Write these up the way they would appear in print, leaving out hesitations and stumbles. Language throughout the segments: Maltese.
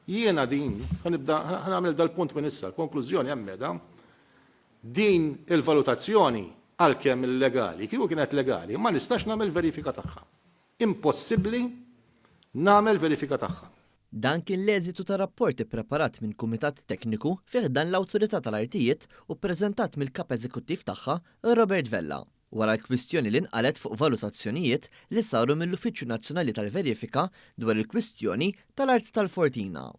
Jiena din, ħanamel dal-punt minn issa, l-konklużjoni hemmeda, din il-valutazzjoni għalkemm illegali, kieku kienet legali, ma nistax nagħmel verifika tagħha. Impossibbli nagħmel verifika tagħha. Dan kien l-eżitu ta' rapporti preparat minn kumitat tekniku fih dan l-Awtorità tal-Artijiet u ppreżentat mill-kap eżekuttiv tagħha Robert Vella, wara l-kwistjoni li nqalet fuq valutazzjonijiet li saru mill-Uffiċċju Nazzjonali tal-Verifika dwar il-kwistjoni tal-Art tal-Fortina.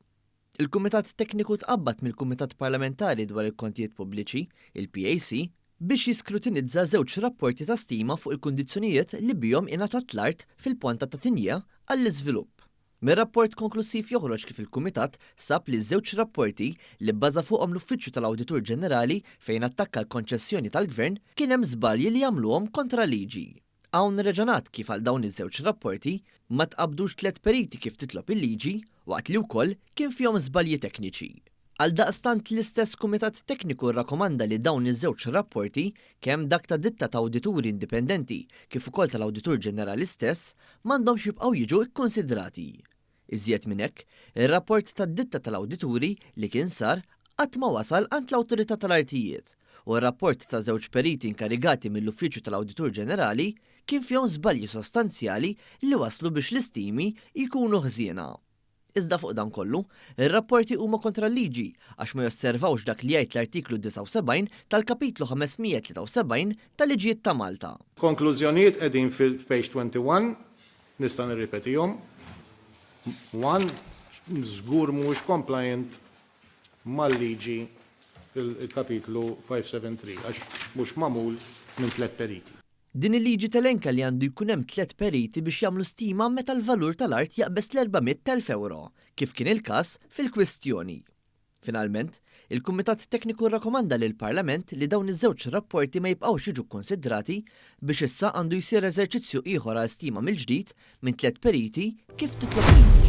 Il-Kumitat Tekniku tqabbad mill-Kumitat Parlamentari dwar il-Kontijiet Pubbliċi, il-PAC, biex jiskrutinizza żewġ rapporti ta' stima fuq il-kundizzjonijiet li bihom ingħatat l-art fil-ponta ta' Tinja għall-iżvilupp. Mir-rapport konklusiv joħroġ kif il-Kumitat sab li żewġ rapporti li bbaża fuqhom l-Uffiċċju tal-Awditur Ġenerali fejn attakka l-konċessjoni tal-Gvern kien hemm żbalji li jagħmluhom kontra liġi. Hawn reġanat kif għal dawn iż-żewġ rapporti ma tqabdux 3 periti kif titlob il-liġi waqt li wkoll kien fihom żbalji tekniċi. Għal daqstant l-istess Kumitat Tekniku rrakkomanda li dawn iż-żewġ rapporti kemm dak ta' ditta ta' awdituri indipendenti kif ukoll tal-Awditur Ġenerali stess m'għandhomx jibqgħu jiġu kkonsidrati. Iżjed minn hekk, ir-rapport tad-ditta tal-awdituri li kien sar qatt ma wasal għand l-Awtorità tal-Artijiet u r-rapport ta' żewġ periti inkarigati mill-Uffiċċju tal-Awditur Ġenerali kien fihom żbalji sostanzjali li waslu biex l-istimi jkunu ħżiena. Iżda fuq dan kollu, ir-rapporti huma kontra l-liġi għax ma josservawx dak li jgħid l-artiklu 79 tal-kapitlu 573 tal-Liġijiet ta' Malta. Konklużjonijiet qegħdin fil-page 21, nista' nirripetihom. 1, żgur mhuwiex compliant mal-liġi il-kapitlu 573 għax mhux magħmul minn 3 periti. Din il-liġi telenka li għandu jkun hemm 3 periti biex jagħmlu stima meta l-valur tal-art jaqbes l-400,000 euro, kif kien il-każ fil-kwistjoni. Finalment, il-Kumitat Tekniku rrakkomanda lill-Parlament li dawn iż-żewġ rapporti ma jibqgħux jiġu konsidrati biex issa għandu jsir eżerċizzju ieħor għal stima mill-ġdid minn 3 periti kif titlob